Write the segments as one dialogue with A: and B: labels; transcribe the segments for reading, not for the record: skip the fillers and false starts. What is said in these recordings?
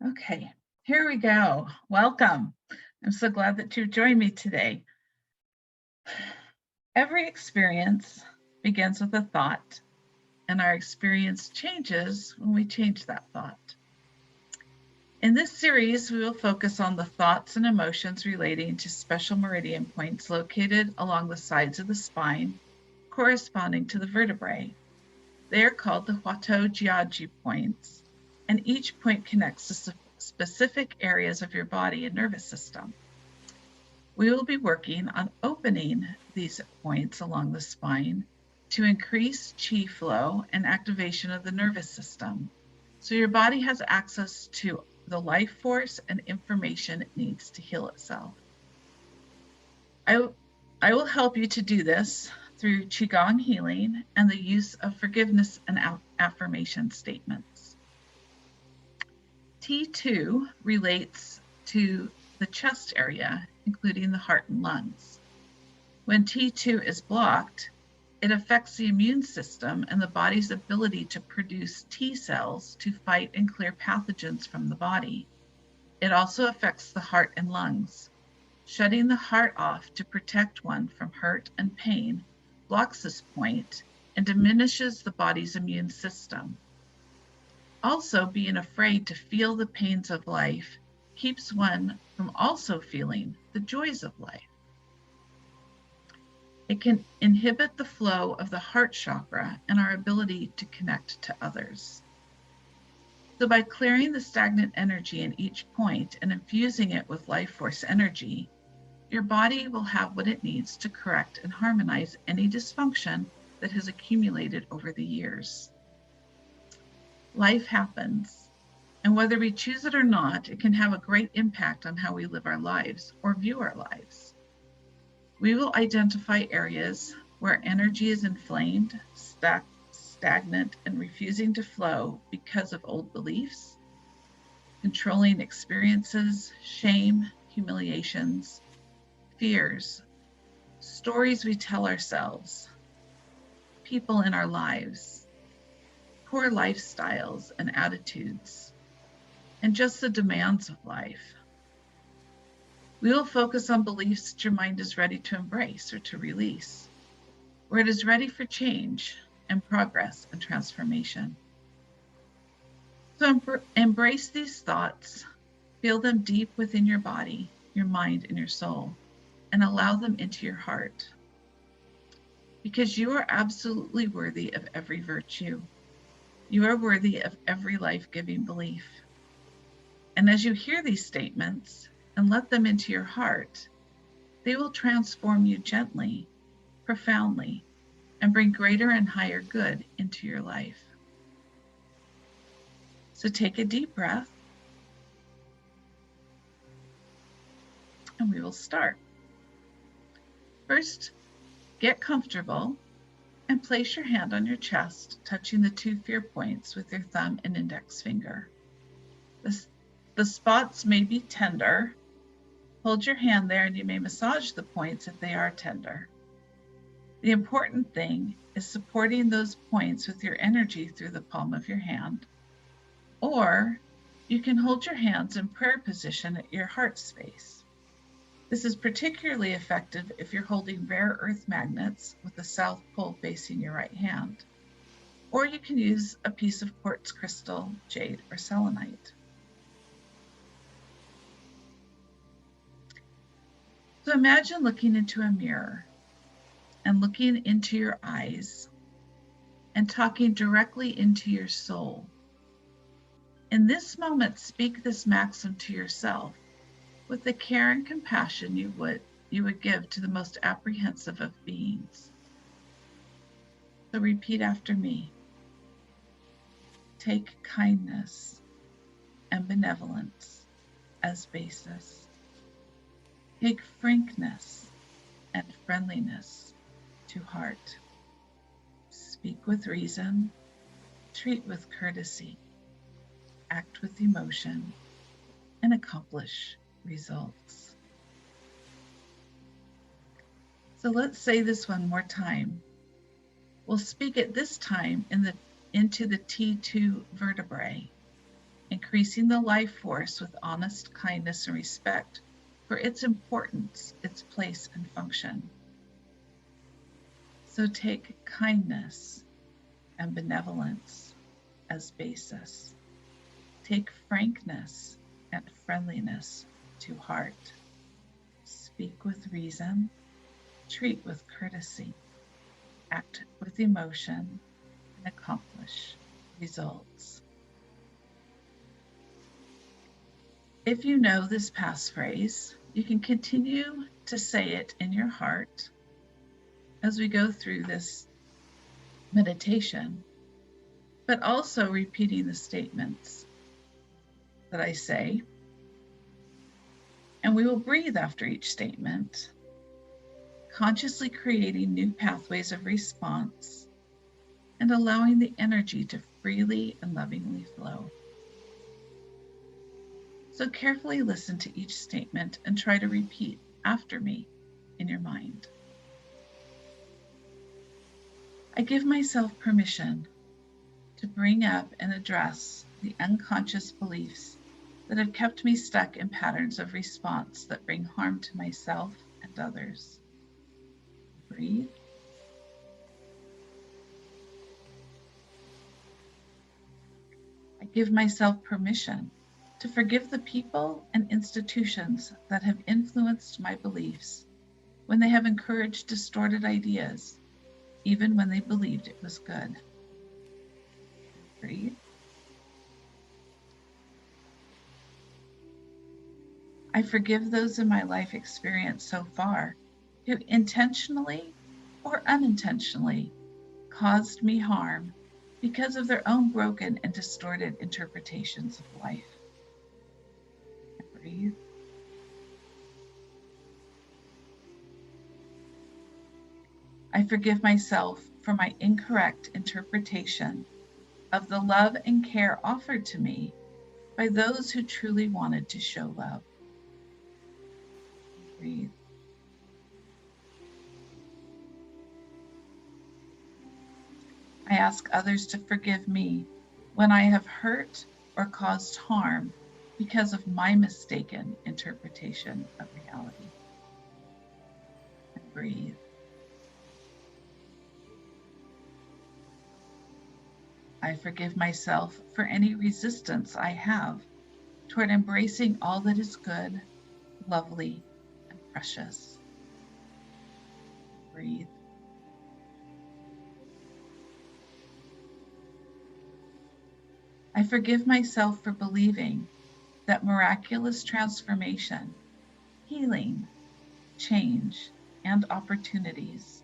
A: Okay, here we go. Welcome. I'm so glad that you've joined me today. Every experience begins with a thought, and our experience changes when we change that thought. In this series, we will focus on the thoughts and emotions relating to special meridian points located along the sides of the spine, corresponding to the vertebrae. They are called the Huatuojiaji points, and each point connects to specific areas of your body and nervous system. We will be working on opening these points along the spine to increase qi flow and activation of the nervous system, so your body has access to the life force and information it needs to heal itself. I will help you to do this through Qigong healing and the use of forgiveness and affirmation statements. T2 relates to the chest area, including the heart and lungs. When T2 is blocked, it affects the immune system and the body's ability to produce T cells to fight and clear pathogens from the body. It also affects the heart and lungs. Shutting the heart off to protect one from hurt and pain blocks this point and diminishes the body's immune system. Also, being afraid to feel the pains of life keeps one from also feeling the joys of life. It can inhibit the flow of the heart chakra and our ability to connect to others. So by clearing the stagnant energy in each point and infusing it with life force energy, your body will have what it needs to correct and harmonize any dysfunction that has accumulated over the years. Life happens, and whether we choose it or not, it can have a great impact on how we live our lives or view our lives. We will identify areas where energy is inflamed, stagnant, and refusing to flow because of old beliefs, controlling experiences, shame, humiliations, fears, stories we tell ourselves, people in our lives, poor lifestyles and attitudes, and just the demands of life. We will focus on beliefs that your mind is ready to embrace or to release, where it is ready for change and progress and transformation. So embrace these thoughts, feel them deep within your body, your mind, and your soul, and allow them into your heart. Because you are absolutely worthy of every virtue. You are worthy of every life-giving belief. And as you hear these statements and let them into your heart, they will transform you gently, profoundly, and bring greater and higher good into your life. So take a deep breath, and we will start. First, get comfortable and place your hand on your chest, touching the two fear points with your thumb and index finger. The spots may be tender. Hold your hand there and you may massage the points if they are tender. The important thing is supporting those points with your energy through the palm of your hand. Or you can hold your hands in prayer position at your heart space. This is particularly effective if you're holding rare earth magnets with the south pole facing your right hand. Or you can use a piece of quartz crystal, jade, or selenite. So imagine looking into a mirror and looking into your eyes and talking directly into your soul. In this moment, speak this maxim to yourself with the care and compassion you would give to the most apprehensive of beings. So repeat after me. Take kindness and benevolence as basis. Take frankness and friendliness to heart. Speak with reason, treat with courtesy, act with emotion, and accomplish results. So let's say this one more time. We'll speak it this time into the T2 vertebrae. increasing the life force with honest kindness and respect for its importance, its place and function. So take kindness and benevolence as basis. Take frankness and friendliness to heart. Speak with reason, treat with courtesy, act with emotion, and accomplish results. If you know this passphrase, you can continue to say it in your heart as we go through this meditation, but also repeating the statements that I say. And we will breathe after each statement, consciously creating new pathways of response and allowing the energy to freely and lovingly flow. So carefully listen to each statement and try to repeat after me in your mind. I give myself permission to bring up and address the unconscious beliefs that have kept me stuck in patterns of response that bring harm to myself and others. Breathe. I give myself permission to forgive the people and institutions that have influenced my beliefs when they have encouraged distorted ideas, even when they believed it was good. Breathe. I forgive those in my life experience so far who intentionally or unintentionally caused me harm because of their own broken and distorted interpretations of life. Breathe. I forgive myself for my incorrect interpretation of the love and care offered to me by those who truly wanted to show love. Breathe. I ask others to forgive me when I have hurt or caused harm because of my mistaken interpretation of reality. And breathe. I forgive myself for any resistance I have toward embracing all that is good, lovely, and precious. Breathe. I forgive myself for believing that miraculous transformation, healing, change, and opportunities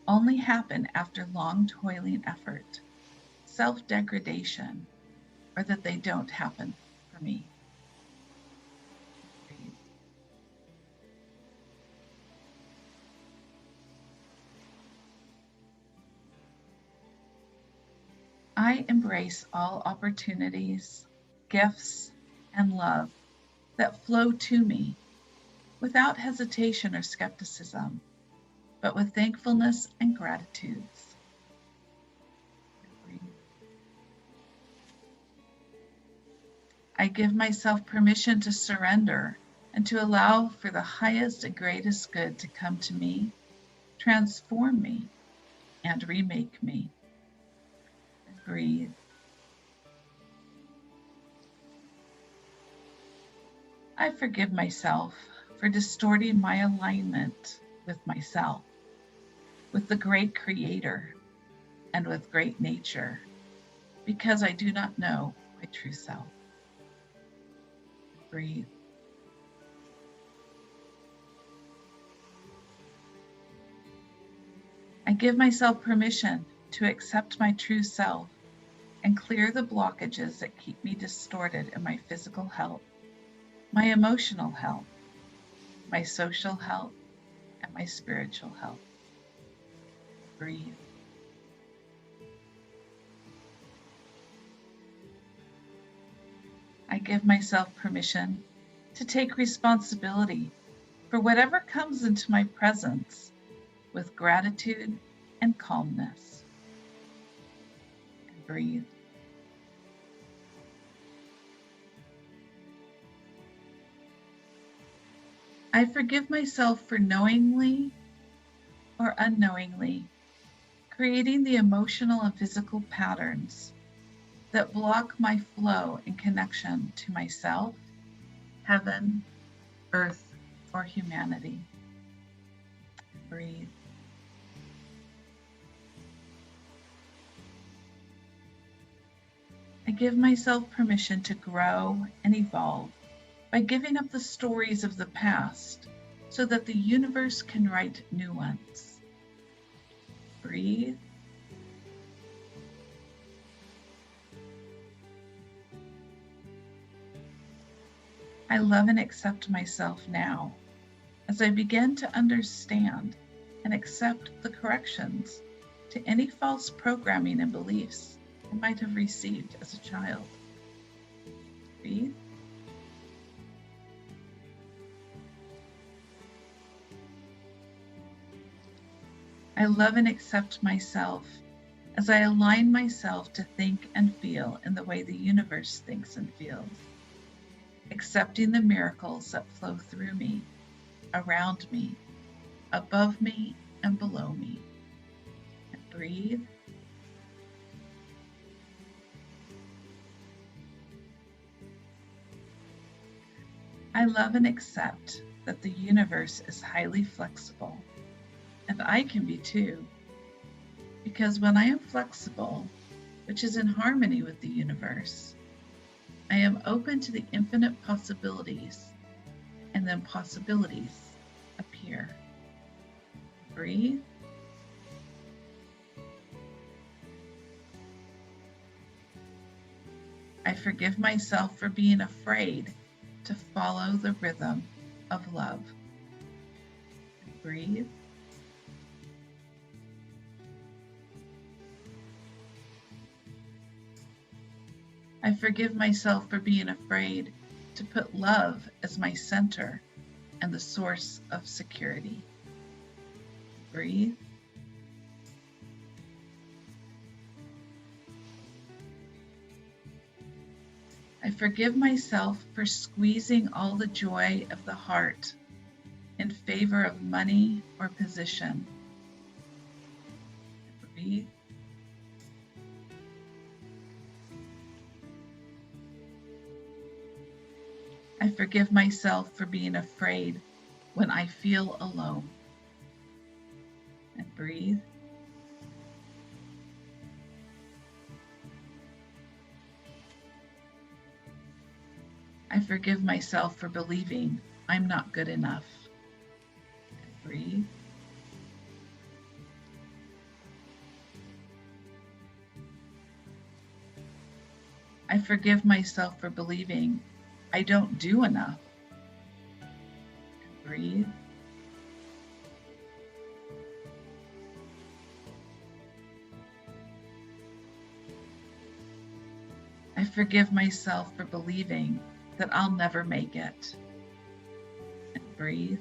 A: only happen after long toiling effort, self-degradation, or that they don't happen for me. Breathe. I embrace all opportunities, gifts, and love that flow to me without hesitation or skepticism, but with thankfulness and gratitudes. Breathe. I give myself permission to surrender and to allow for the highest and greatest good to come to me, transform me, and remake me. And breathe. I forgive myself for distorting my alignment with myself, with the great Creator, and with great nature, because I do not know my true self. Breathe. I give myself permission to accept my true self and clear the blockages that keep me distorted in my physical health, my emotional health, my social health, and my spiritual health. Breathe. I give myself permission to take responsibility for whatever comes into my presence with gratitude and calmness. And breathe. I forgive myself for knowingly or unknowingly creating the emotional and physical patterns that block my flow and connection to myself, heaven, earth, or humanity. Breathe. I give myself permission to grow and evolve by giving up the stories of the past so that the universe can write new ones. Breathe. I love and accept myself now as I begin to understand and accept the corrections to any false programming and beliefs I might have received as a child. Breathe. I love and accept myself as I align myself to think and feel in the way the universe thinks and feels, accepting the miracles that flow through me, around me, above me, and below me. And breathe. I love and accept that the universe is highly flexible, and I can be too, because when I am flexible, which is in harmony with the universe, I am open to the infinite possibilities, and then possibilities appear. Breathe. I forgive myself for being afraid to follow the rhythm of love. Breathe. I forgive myself for being afraid to put love as my center and the source of security. Breathe. I forgive myself for squeezing all the joy of the heart in favor of money or position. Breathe. I forgive myself for being afraid when I feel alone. And breathe. I forgive myself for believing I'm not good enough. And breathe. I forgive myself for believing I don't do enough. And breathe. I forgive myself for believing that I'll never make it. And breathe.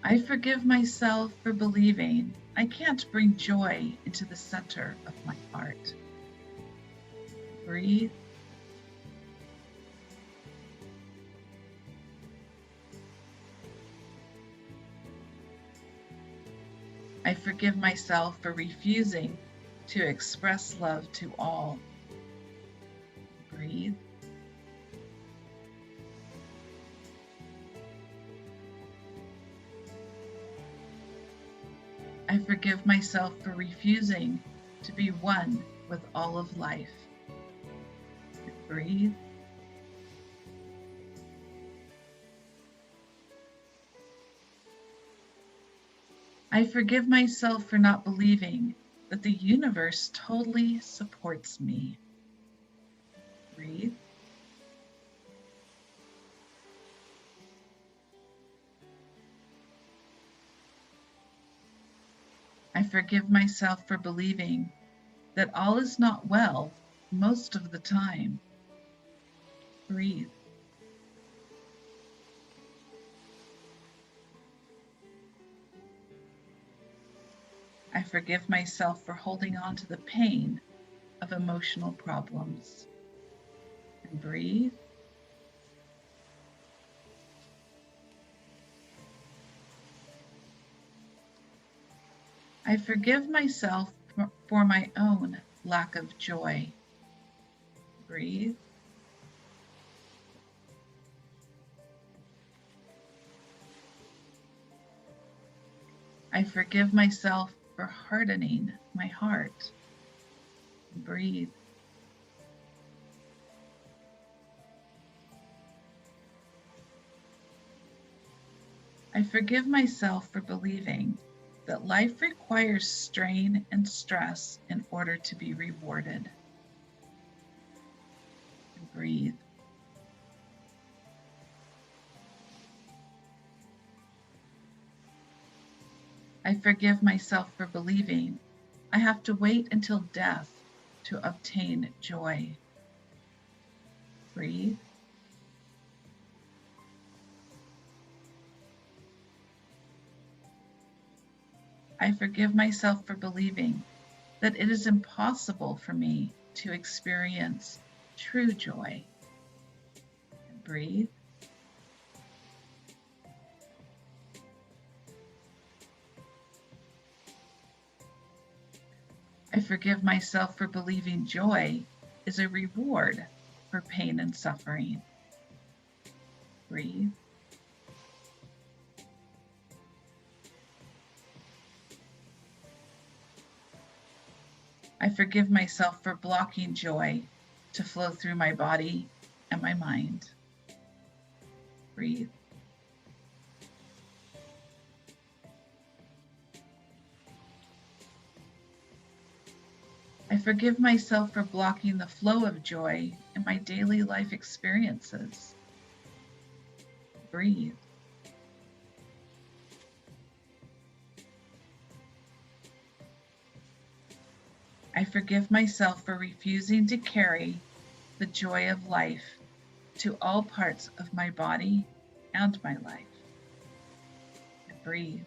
A: I forgive myself for believing I can't bring joy into the center of my heart. Breathe. I forgive myself for refusing to express love to all. Breathe. I forgive myself for refusing to be one with all of life. Breathe. I forgive myself for not believing that the universe totally supports me. Breathe. I forgive myself for believing that all is not well most of the time. Breathe. I forgive myself for holding on to the pain of emotional problems. And breathe. I forgive myself for my own lack of joy. Breathe. I forgive myself for hardening my heart. Breathe. I forgive myself for believing that life requires strain and stress in order to be rewarded. Breathe. I forgive myself for believing I have to wait until death to obtain joy. Breathe. I forgive myself for believing that it is impossible for me to experience true joy. Breathe. I forgive myself for believing joy is a reward for pain and suffering. Breathe. I forgive myself for blocking joy to flow through my body and my mind. Breathe. I forgive myself for blocking the flow of joy in my daily life experiences. Breathe. I forgive myself for refusing to carry the joy of life to all parts of my body and my life. Breathe.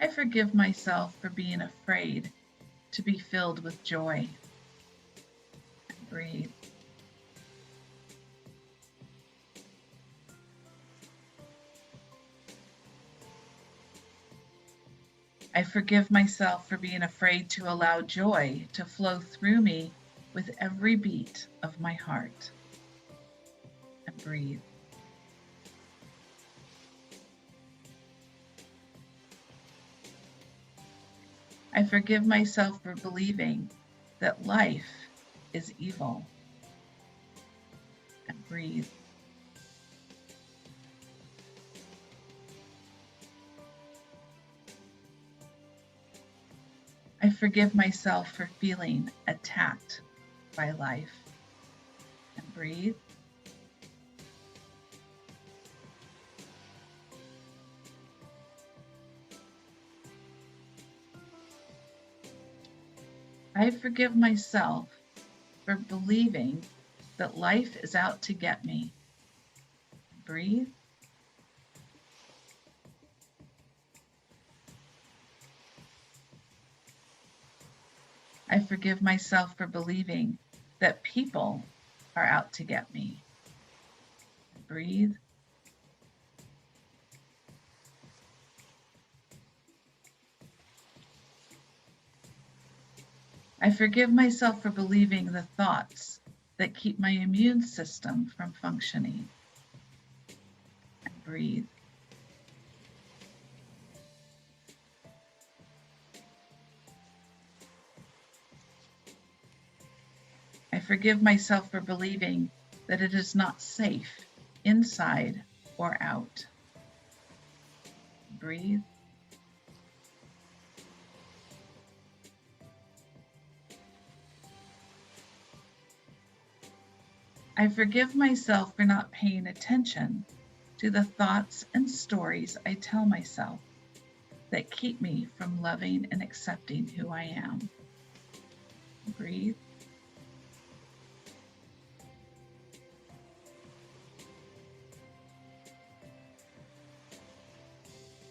A: I forgive myself for being afraid to be filled with joy. Breathe. I forgive myself for being afraid to allow joy to flow through me with every beat of my heart. And breathe. I forgive myself for believing that life is evil. And breathe. I forgive myself for feeling attacked by life. And breathe. I forgive myself for believing that life is out to get me. Breathe. I forgive myself for believing that people are out to get me. Breathe. I forgive myself for believing the thoughts that keep my immune system from functioning. And breathe. I forgive myself for believing that it is not safe inside or out. Breathe. I forgive myself for not paying attention to the thoughts and stories I tell myself that keep me from loving and accepting who I am. Breathe.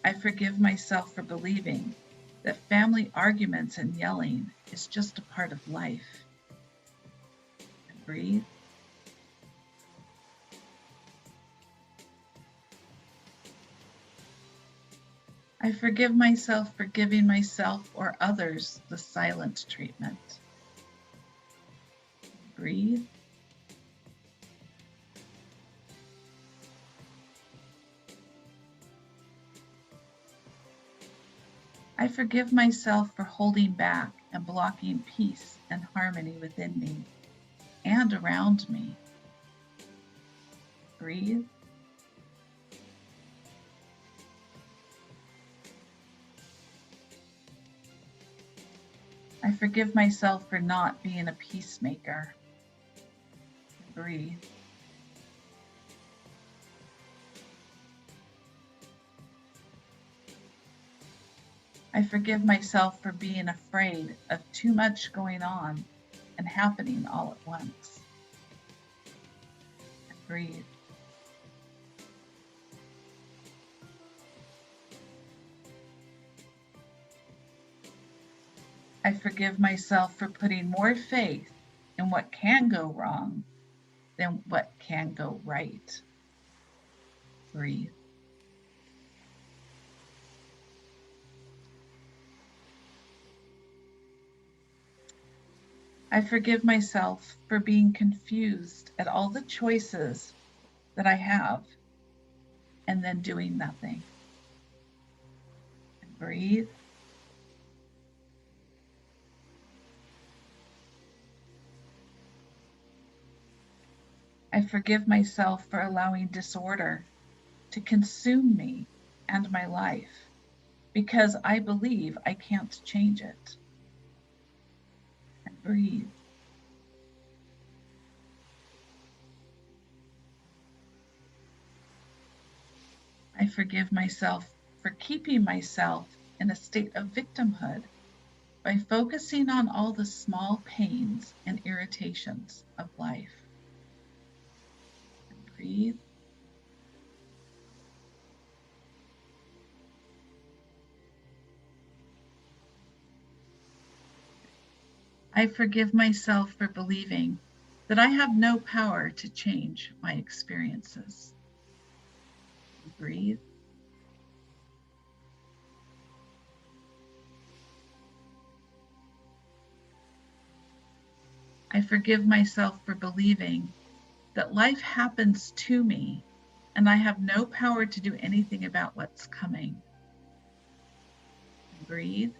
A: I forgive myself for believing that family arguments and yelling is just a part of life. And breathe. I forgive myself for giving myself or others the silent treatment. Breathe. I forgive myself for holding back and blocking peace and harmony within me and around me. Breathe. I forgive myself for not being a peacemaker. Breathe. I forgive myself for being afraid of too much going on and happening all at once. And breathe. I forgive myself for putting more faith in what can go wrong than what can go right. Breathe. I forgive myself for being confused at all the choices that I have and then doing nothing. And breathe. I forgive myself for allowing disorder to consume me and my life because I believe I can't change it. And breathe. I forgive myself for keeping myself in a state of victimhood by focusing on all the small pains and irritations of life. And breathe. I forgive myself for believing that I have no power to change my experiences. And breathe. I forgive myself for believing that life happens to me and I have no power to do anything about what's coming. And breathe.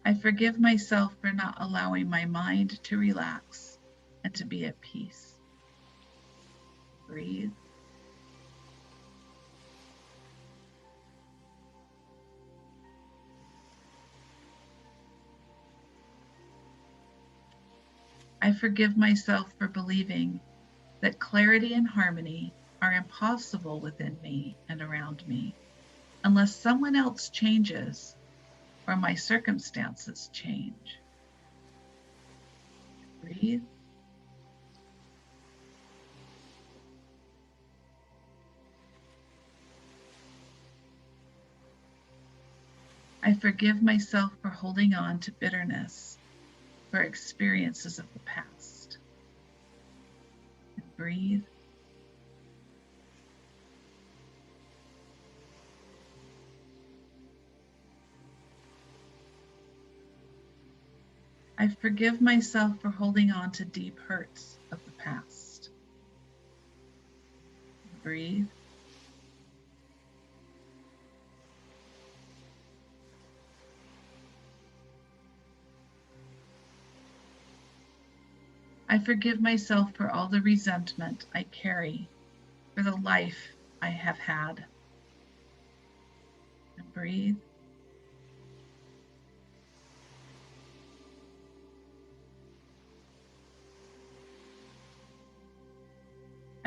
A: I forgive myself for not allowing my mind to relax and to be at peace. Breathe. I forgive myself for believing that clarity and harmony are impossible within me and around me unless someone else changes or my circumstances change. Breathe. I forgive myself for holding on to bitterness for experiences of the past. And breathe. I forgive myself for holding on to deep hurts of the past. And breathe. I forgive myself for all the resentment I carry for the life I have had. And breathe.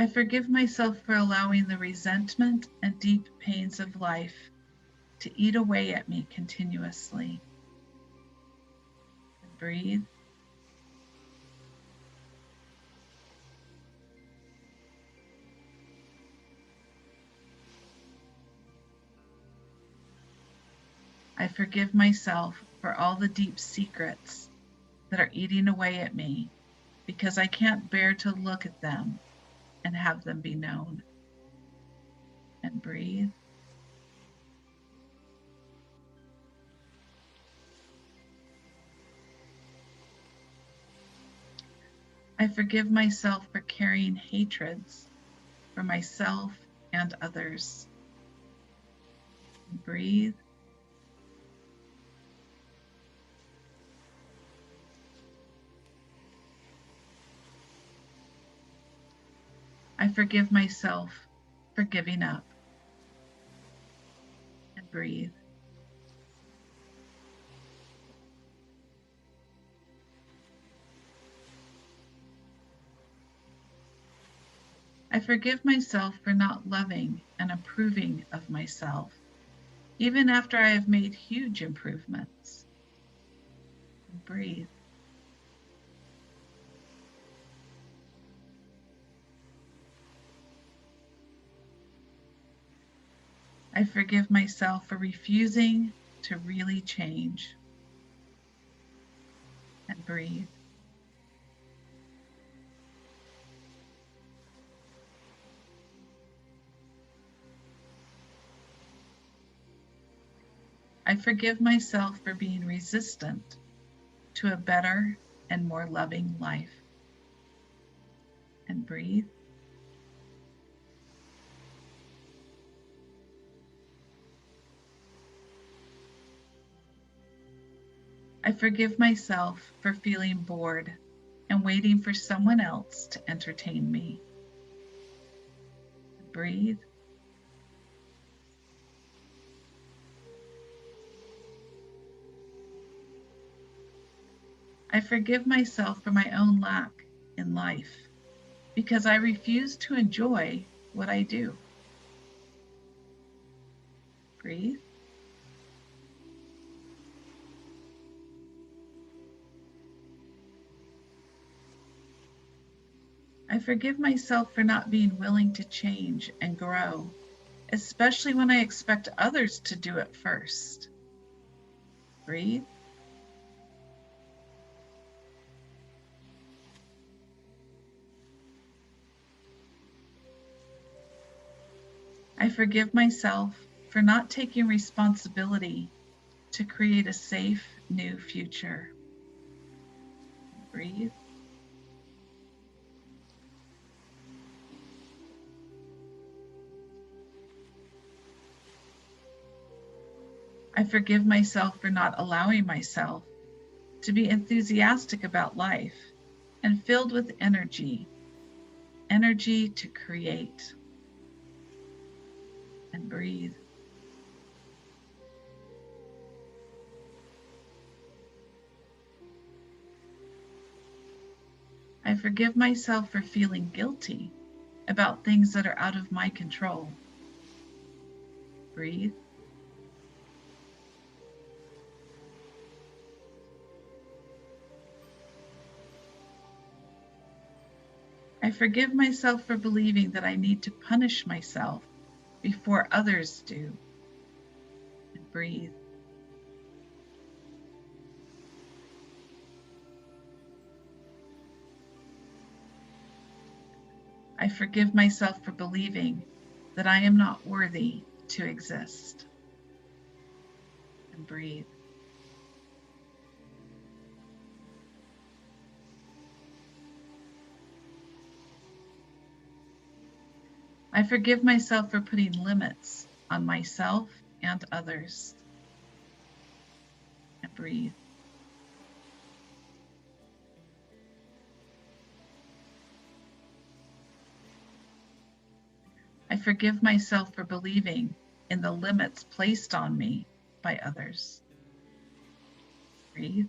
A: I forgive myself for allowing the resentment and deep pains of life to eat away at me continuously. And breathe. I forgive myself for all the deep secrets that are eating away at me because I can't bear to look at them and have them be known. And breathe. I forgive myself for carrying hatreds for myself and others. And breathe. I forgive myself for giving up. And breathe. I forgive myself for not loving and approving of myself, even after I have made huge improvements. And breathe. I forgive myself for refusing to really change. And breathe. I forgive myself for being resistant to a better and more loving life. And breathe. I forgive myself for feeling bored and waiting for someone else to entertain me. Breathe. I forgive myself for my own lack in life because I refuse to enjoy what I do. Breathe. I forgive myself for not being willing to change and grow, especially when I expect others to do it first. Breathe. I forgive myself for not taking responsibility to create a safe new future. Breathe. I forgive myself for not allowing myself to be enthusiastic about life and filled with energy to create. And breathe. I forgive myself for feeling guilty about things that are out of my control. Breathe. I forgive myself for believing that I need to punish myself before others do. And breathe. I forgive myself for believing that I am not worthy to exist. And breathe. I forgive myself for putting limits on myself and others. And breathe. I forgive myself for believing in the limits placed on me by others. Breathe.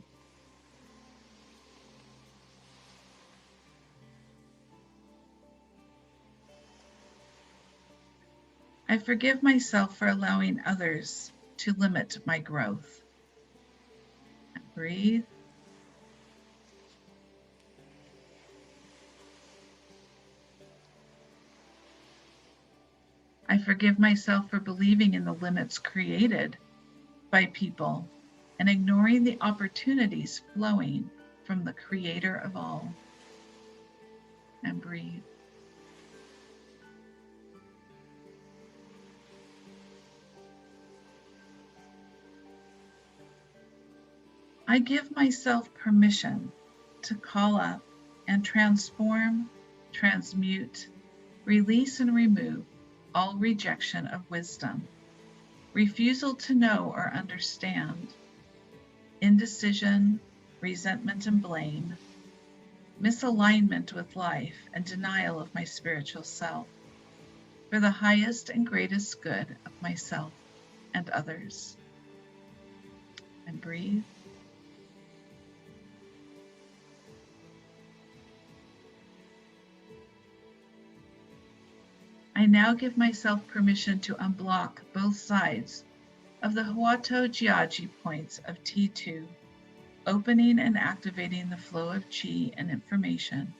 A: I forgive myself for allowing others to limit my growth. And breathe. I forgive myself for believing in the limits created by people and ignoring the opportunities flowing from the Creator of all. And breathe. I give myself permission to call up and transform, transmute, release and remove all rejection of wisdom, refusal to know or understand, indecision, resentment and blame, misalignment with life, and denial of my spiritual self, for the highest and greatest good of myself and others. And breathe. I now give myself permission to unblock both sides of the Huatuojiaji points of T2, opening and activating the flow of chi and information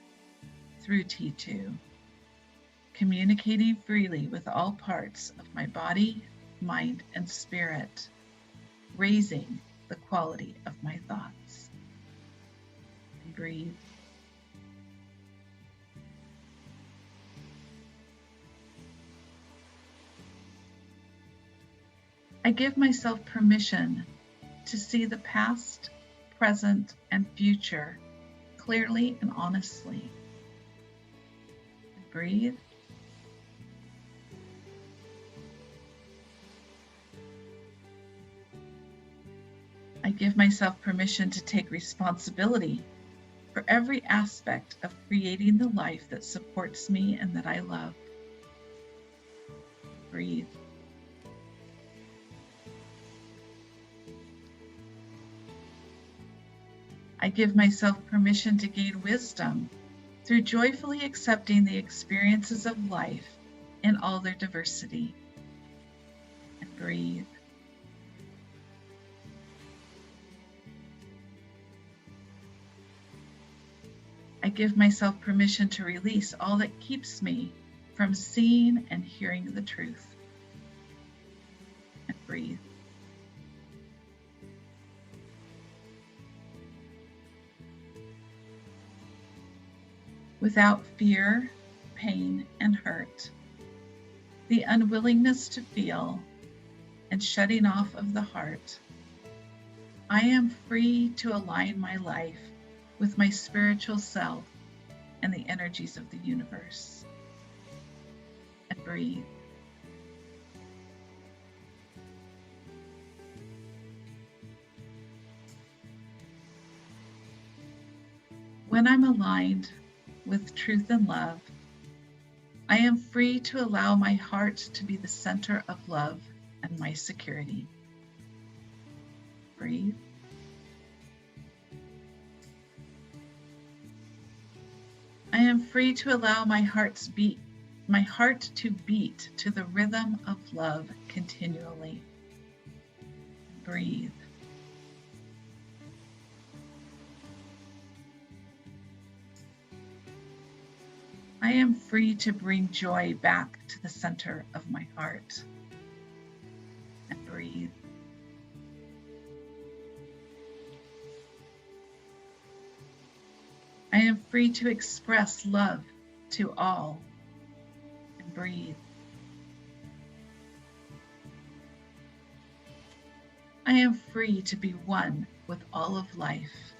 A: through T2, communicating freely with all parts of my body, mind, and spirit, raising the quality of my thoughts. And breathe. I give myself permission to see the past, present, and future clearly and honestly. And breathe. I give myself permission to take responsibility for every aspect of creating the life that supports me and that I love. Breathe. I give myself permission to gain wisdom through joyfully accepting the experiences of life in all their diversity. And breathe. I give myself permission to release all that keeps me from seeing and hearing the truth. And breathe. Without fear, pain, and hurt, the unwillingness to feel, and shutting off of the heart, I am free to align my life with my spiritual self and the energies of the universe. And breathe. When I'm aligned with truth and love, I am free to allow my heart to be the center of love and my security. Breathe. I am free to allow my heart to beat to the rhythm of love continually. Breathe. I am free to bring joy back to the center of my heart. And breathe. I am free to express love to all. And breathe. I am free to be one with all of life.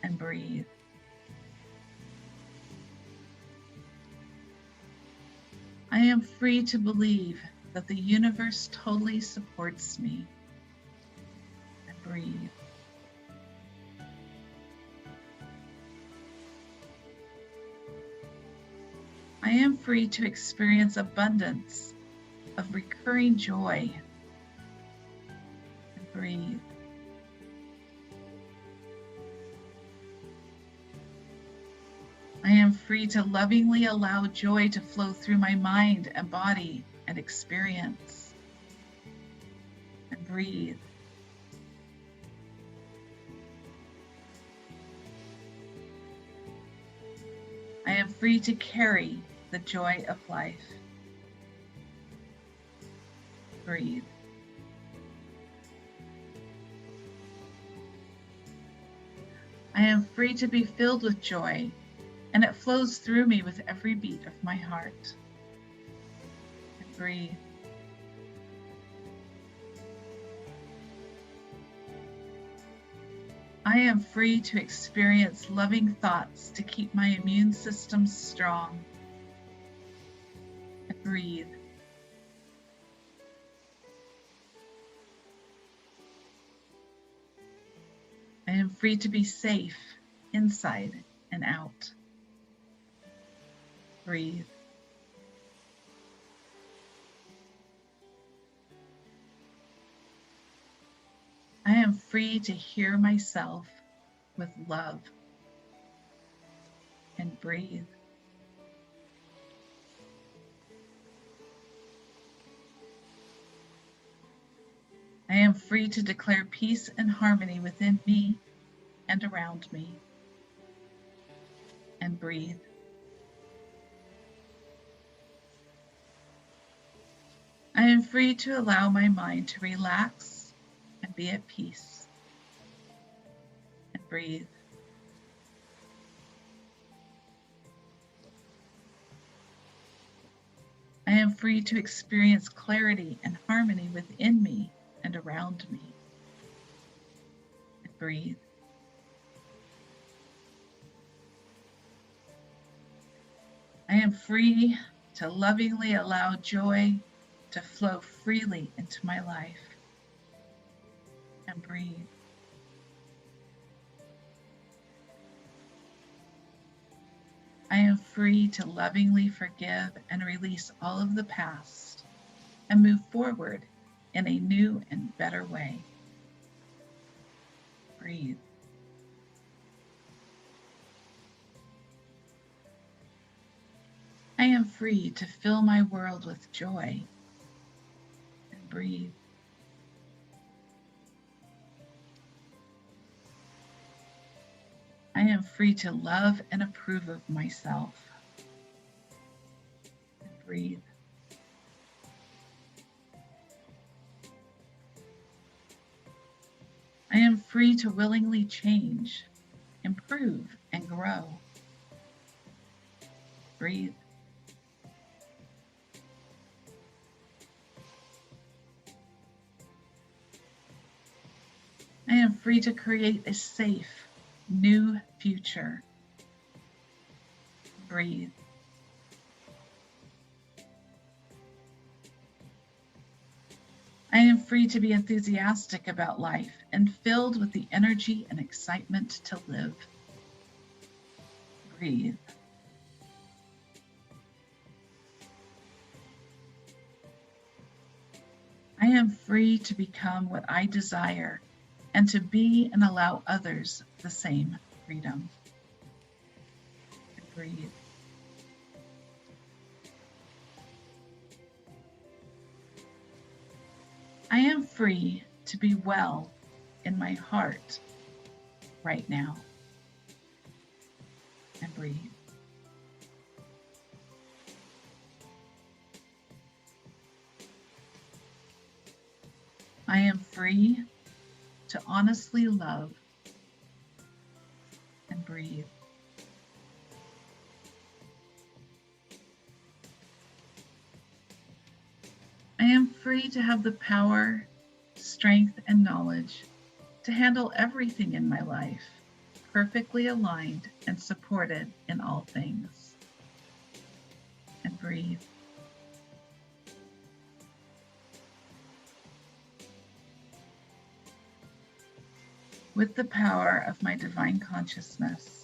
A: And breathe. I am free to believe that the universe totally supports me. And breathe. I am free to experience abundance of recurring joy. And breathe. I am free to lovingly allow joy to flow through my mind and body and experience. And breathe. I am free to carry the joy of life. Breathe. I am free to be filled with joy, and it flows through me with every beat of my heart. And breathe. I am free to experience loving thoughts to keep my immune system strong. And breathe. I am free to be safe inside and out. Breathe. I am free to hear myself with love. And breathe. I am free to declare peace and harmony within me and around me. And breathe. I am free to allow my mind to relax and be at peace. And breathe. I am free to experience clarity and harmony within me and around me. And breathe. I am free to lovingly allow joy to flow freely into my life. And breathe. I am free to lovingly forgive and release all of the past and move forward in a new and better way. Breathe. I am free to fill my world with joy. And breathe. I am free to love and approve of myself. And breathe. I am free to willingly change, improve, and grow. Breathe. I am free to create a safe, new future. Breathe. I am free to be enthusiastic about life and filled with the energy and excitement to live. Breathe. I am free to become what I desire and to be and allow others the same freedom. And breathe. I am free to be well in my heart right now. And breathe. I am free to honestly love. And breathe. I am free to have the power, strength, and knowledge to handle everything in my life, perfectly aligned and supported in all things. And breathe. With the power of my divine consciousness,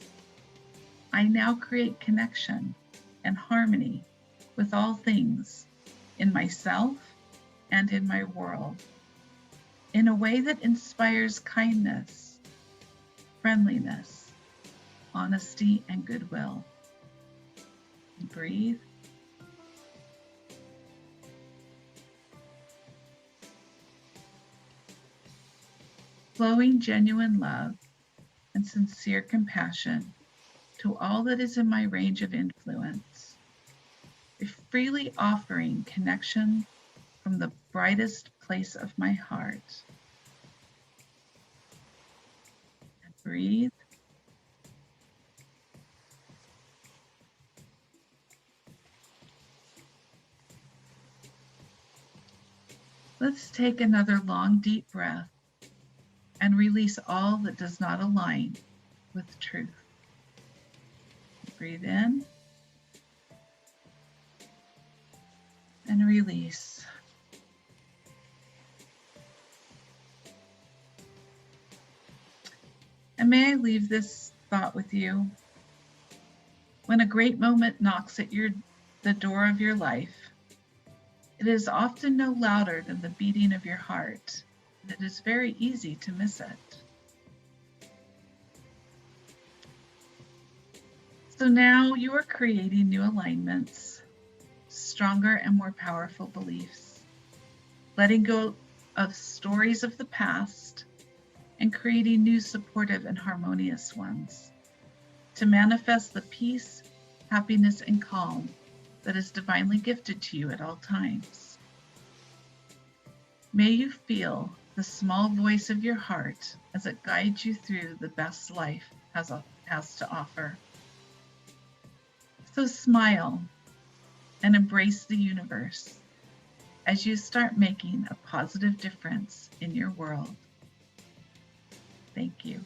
A: I now create connection and harmony with all things in myself and in my world in a way that inspires kindness, friendliness, honesty, and goodwill. And breathe. Flowing genuine love and sincere compassion to all that is in my range of influence, freely offering connection from the brightest place of my heart. And breathe. Let's take another long, deep breath and release all that does not align with truth. Breathe in and release. And may I leave this thought with you? When a great moment knocks at the door of your life, it is often no louder than the beating of your heart, and it is very easy to miss it. So now you are creating new alignments, stronger and more powerful beliefs, letting go of stories of the past and creating new supportive and harmonious ones to manifest the peace, happiness, and calm that is divinely gifted to you at all times. May you feel the small voice of your heart as it guides you through the best life has to offer. So smile and embrace the universe as you start making a positive difference in your world. Thank you.